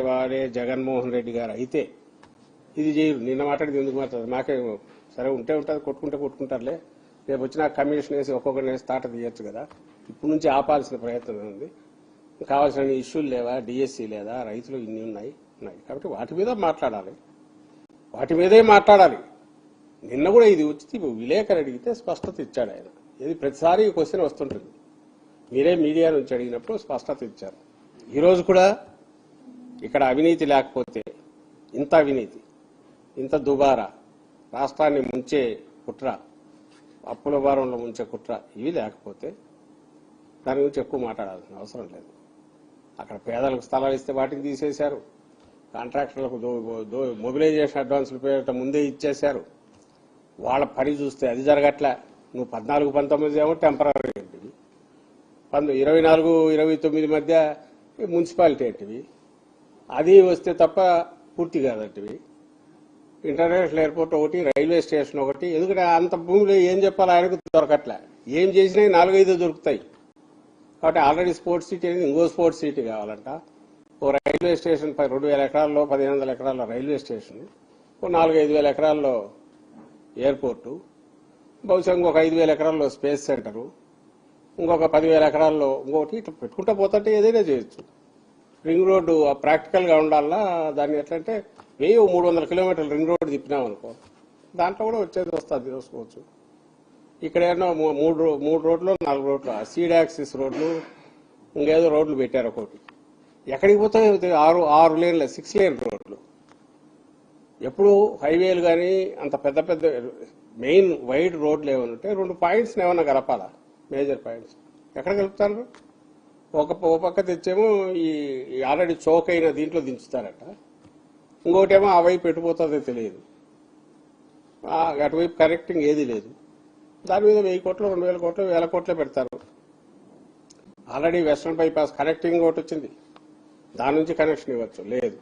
వాడే జగన్మోహన్ రెడ్డి గారు అయితే ఇది చేయరు. నిన్న మాట్లాడింది ఎందుకు మాట్లాడదు? మాకే సరే ఉంటే ఉంటుంది, కొట్టుకుంటారులే. రేపు వచ్చిన కమిషన్ వేసి ఒక్కొక్కరిని వేసి తాట తీయచ్చు కదా. ఇప్పుడు నుంచి ఆపాల్సిన ప్రయత్నం ఉంది. కావాల్సిన ఇష్యూలు లేవా? డిఎస్సీ లేదా? రైతులు ఇన్ని ఉన్నాయి. కాబట్టి వాటి మీద మాట్లాడాలి, వాటి మీదే మాట్లాడాలి. నిన్న కూడా ఇది వచ్చి విలేకరు అడిగితే స్పష్టత ఇచ్చాడు ఆయన. ఇది ప్రతిసారి క్వశ్చన్ వస్తుంటుంది. మీరే మీడియా నుంచి అడిగినప్పుడు స్పష్టత ఇచ్చారు. ఈరోజు కూడా ఇక్కడ అవినీతి లేకపోతే, ఇంత అవినీతి, ఇంత దుబారా, రాష్ట్రాన్ని ముంచే కుట్ర, అప్పుల భారంలో ముంచే కుట్ర ఇవి లేకపోతే దాని గురించి ఎక్కువ మాట్లాడాల్సిన అవసరం లేదు. అక్కడ పేదలకు స్థలాలు ఇస్తే వాటిని తీసేశారు. కాంట్రాక్టర్లకు మొబిలైజేషన్ అడ్వాన్సులు పేరిట ముందే ఇచ్చేశారు. వాళ్ళ పని చూస్తే అది జరగట్లే. నువ్వు 14-19 ఏమో టెంపరీ ఏంటివి, 24-29 మధ్య మున్సిపాలిటీ ఏంటివి, అది వస్తే తప్ప పూర్తి కాదంటివి. ఇంటర్నేషనల్ ఎయిర్పోర్ట్ ఒకటి, రైల్వే స్టేషన్ ఒకటి. ఎందుకంటే అంత భూమిలో ఏం చెప్పాలి ఆయనకు దొరకట్లే. ఏం చేసినా 4-5 దొరుకుతాయి. కాబట్టి ఆల్రెడీ స్పోర్ట్స్ సిటీ అనేది ఇంకో స్పోర్ట్స్ సిటీ కావాలంట. ఓ రైల్వే స్టేషన్ 2,000 ఎకరాల్లో 1,500 ఎకరాల్లో రైల్వే స్టేషన్, ఓ 4-5 ఎకరాల్లో ఎయిర్పోర్టు, బహుశా ఇంకొక 5,000 ఎకరాల్లో స్పేస్ సెంటరు, ఇంకొక 10,000 ఎకరాల్లో ఇంకొకటి. ఇట్లా పెట్టుకుంటా పోతుంటే ఏదైనా చేయొచ్చు. రింగ్ రోడ్డు ప్రాక్టికల్గా ఉండాలా. దాన్ని ఎట్లంటే 1,300 కిలోమీటర్లు రింగ్ రోడ్డు తిప్పినామనుకో, దాంట్లో కూడా వచ్చేది వస్తుంది, చూసుకోవచ్చు. ఇక్కడ ఏమో 3 రోడ్లు 4 రోడ్లు సీడ్ యాక్సిస్ రోడ్లు, ఇంకేదో రోడ్లు పెట్టారు ఒకటి. ఎక్కడికి పోతాయి? 6 లేన్ల 6 లేన్ రోడ్లు. ఎప్పుడు హైవేలు కానీ అంత పెద్ద పెద్ద మెయిన్ వైడ్ రోడ్లు ఏమన్నా 2 పాయింట్స్ ఏమన్నా కలపాలా, మేజర్ పాయింట్స్. ఎక్కడ కలుపుతారు? ఒక పక్క తెచ్చేమో ఈ ఆల్రెడీ చోక్ అయిన దీంట్లో దించుతారట, ఇంకోటేమో ఆ వైపు ఎటుపోతుందో తెలియదు. అటువైపు కనెక్టింగ్ ఏది లేదు. దాని మీద 1,000 కోట్లు 2,000 కోట్లు 1,000 కోట్లే పెడతారు. ఆల్రెడీ వెస్ట్రన్ బైపాస్ కనెక్టింగ్ ఒకటి వచ్చింది, దాని నుంచి కనెక్షన్ ఇవ్వచ్చు, లేదు.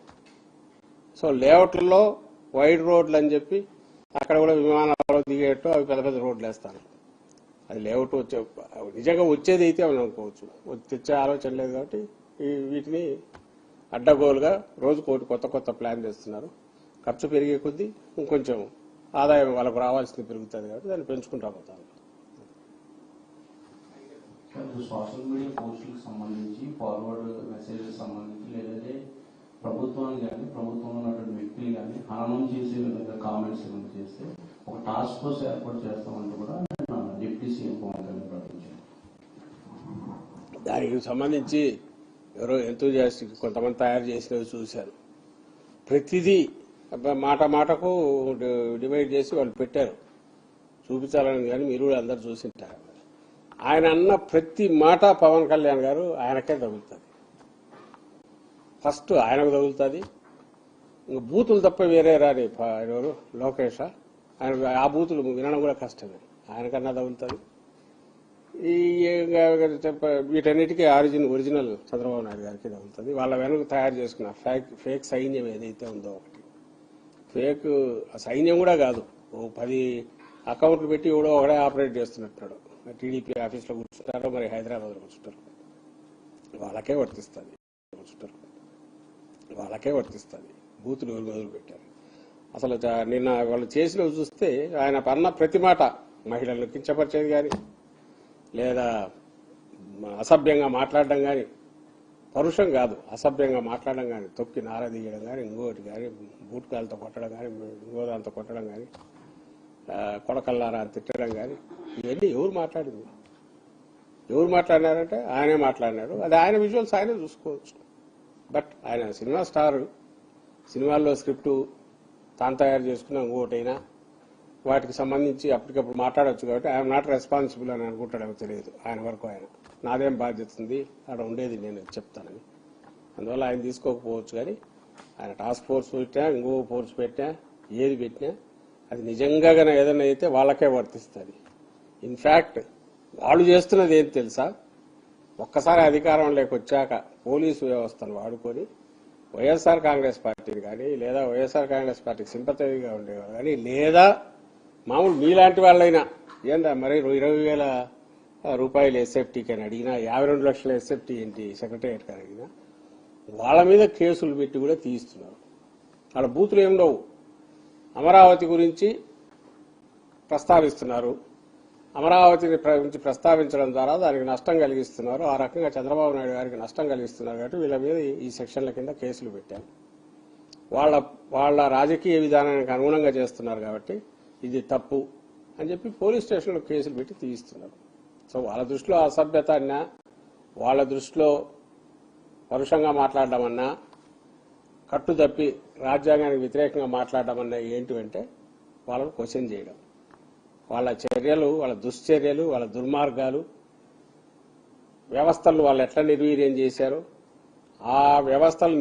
సో లేఅవుట్లలో వైడ్ రోడ్లు అని చెప్పి అక్కడ కూడా విమానాలు దిగేట్టు అవి పెద్ద పెద్ద రోడ్లు వేస్తారు. అది లేఅవుట్ వచ్చే నిజంగా వచ్చేది అయితే అని అనుకోవచ్చు. తెచ్చే ఆలోచన లేదు. కాబట్టి వీటిని అడ్డగోలుగా రోజు కొత్త ప్లాన్ చేస్తున్నారు. ఖర్చు పెరిగే కొద్దీ ఇంకొంచెం ఆదాయం వాళ్ళకు రావాల్సింది పెరుగుతుంది. కాబట్టి దాన్ని పెంచుకుంటా పోతారు. సోషల్ మీడియా పోస్టులకు సంబంధించి, ఫార్వర్డ్ మెసేజెస్ సంబంధించి, లేదంటే ప్రభుత్వాన్ని కానీ ప్రభుత్వంలో ఉన్నటువంటి వ్యక్తులు కానీ హననం చేసే విధంగా కామెంట్స్ ఏమైనా చేస్తే ఒక టాస్క్ ఫోర్స్ ఏర్పాటు చేస్తామంటూ కూడా డిప్యూటీ సీఎం పవన్ కళ్యాణ్ ప్రకటించారు. దానికి సంబంధించి ఎవరో ఎంతూజియాస్టిక్ కొంతమంది తయారు చేసినవి చూశారు. ప్రతిదీ మాటకు డివైడ్ చేసి వాళ్ళు పెట్టారు, చూపించాలని. కానీ మీరు కూడా అందరు చూసింటారు. ఆయన అన్న ప్రతి మాట పవన్ కళ్యాణ్ గారు ఆయనకే తగులుతుంది. ఫస్ట్ ఆయనకు తగులుతుంది. ఇంక బూతులు తప్ప వేరే రాని ఎవరు లోకేష్, ఆయన ఆ బూతులు వినడం కూడా కష్టమే. ఆయనకన్నా తగులుతుంది. వీటన్నిటికీ ఒరిజినల్ చంద్రబాబు నాయుడు గారికి తగులుతుంది. వాళ్ళ వెనుక తయారు చేసుకున్న ఫేక్ సైన్యం ఏదైతే ఉందో, ఒకటి ఫేక్ సైన్యం కూడా కాదు, 10 అకౌంట్లు పెట్టి ఎవడో ఒకడే ఆపరేట్ చేస్తున్నట్టు. టీడీపీ ఆఫీస్లో కూర్చుంటారో మరి హైదరాబాద్లో కూర్చుంటారు. వాళ్ళకే వర్తిస్తుంది. బూతులు మొదలు పెట్టారు. అసలు నిన్న వాళ్ళు చేసినవి చూస్తే ఆయన అన్న ప్రతి మాట మహిళలను కించపరిచేది కానీ, లేదా అసభ్యంగా మాట్లాడడం కానీ, పరుషం కాదు అసభ్యంగా మాట్లాడడం కానీ, తొక్కి నారదీయడం కానీ, ఇంకోటి కానీ, బూట్కాలతో కొట్టడం కానీ, ఇంకోదాంతో కొట్టడం కానీ, కొడకల్లారా తిట్టడం కానీ, ఇవన్నీ ఎవరు మాట్లాడినారంటే ఆయనే మాట్లాడినాడు. అది ఆయన విజువల్స్ ఆయనే చూసుకోవచ్చు. బట్ ఆయన సినిమా స్టార్, సినిమాల్లో స్క్రిప్టు తాను తయారు చేసుకున్న ఇంకోటైనా వాటికి సంబంధించి అప్పటికప్పుడు మాట్లాడవచ్చు. కాబట్టి ఐఎమ్ నాట్ రెస్పాన్సిబుల్ అని అనుకుంటాడేమో తెలియదు. ఆయన వరకు ఆయన నాదేం బాధ్యత ఉంది, అక్కడ ఉండేది నేను చెప్తానని. అందువల్ల ఆయన తీసుకోకపోవచ్చు. కానీ ఆయన టాస్క్ ఫోర్స్ పెట్టినా, ఇంకో ఫోర్స్ పెట్టినా, ఏది పెట్టినా అది నిజంగా ఏదైనా అయితే వాళ్ళకే వర్తిస్తుంది. ఇన్ఫ్యాక్ట్ వాళ్ళు చేస్తున్నది ఏం తెలుసా? ఒక్కసారి అధికారంలోకి వచ్చాక పోలీసు వ్యవస్థను వాడుకొని వైఎస్ఆర్ కాంగ్రెస్ పార్టీని కానీ, లేదా వైఎస్ఆర్ కాంగ్రెస్ పార్టీకి సింపథైగా ఉండేవారు కానీ, లేదా మామూలు మీలాంటి వాళ్ళైనా ఏందా మరి 20,000 రూపాయలు ఎస్ఎఫ్టీకి అని అడిగినా, 52 లక్షల ఎస్ఎఫ్టీ ఏంటి సెక్రటేరియట్ అని అడిగినా, వాళ్ళ మీద కేసులు పెట్టి కూడా తీయిస్తున్నారు. వాళ్ళ బూతులు ఏం లేవు. అమరావతి గురించి ప్రస్తావిస్తున్నారు. అమరావతిని గురించి ప్రస్తావించడం ద్వారా దానికి నష్టం కలిగిస్తున్నారు. ఆ రకంగా చంద్రబాబు నాయుడు గారికి నష్టం కలిగిస్తున్నారు కాబట్టి వీళ్ళ మీద ఈ సెక్షన్ల కింద కేసులు పెట్టారు. వాళ్ళ రాజకీయ విధానానికి అనుగుణంగా చేస్తున్నారు కాబట్టి ఇది తప్పు అని చెప్పి పోలీస్ స్టేషన్లో కేసులు పెట్టి తీయిస్తున్నారు. సో వాళ్ళ దృష్టిలో అసభ్యత అన్నా, వాళ్ళ దృష్టిలో పరుషంగా మాట్లాడడం అన్నా, కట్టుదప్పి రాజ్యాంగానికి వ్యతిరేకంగా మాట్లాడడం అన్నా ఏంటి అంటే వాళ్ళను క్వశ్చన్ చేయడం. వాళ్ళ చర్యలు, వాళ్ళ దుశ్చర్యలు, వాళ్ళ దుర్మార్గాలు, వ్యవస్థలను వాళ్ళు ఎట్లా నిర్వీర్యం చేశారు, ఆ వ్యవస్థలు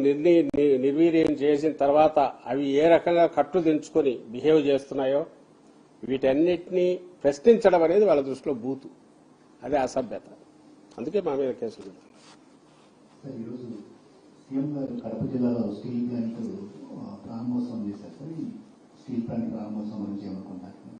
నిర్వీర్యం చేసిన తర్వాత అవి ఏ రకంగా కట్టు దించుకొని బిహేవ్ చేస్తున్నాయో వీటన్నిటినీ ప్రశ్నించడం అనేది వాళ్ళ దృష్టిలో బూతు. అదే అసభ్యత. అందుకే మా మీద కేసులు పెడతారు. సార్, ఈరోజు సీఎం గారు కడప జిల్లాలో స్టీల్ ప్లాంట్ ప్రారంభోత్సవం చేశారు సార్. ఈ స్టీల్ ప్లాంట్ ప్రారంభోత్సవం గురించి ఏమనుకుంటారు?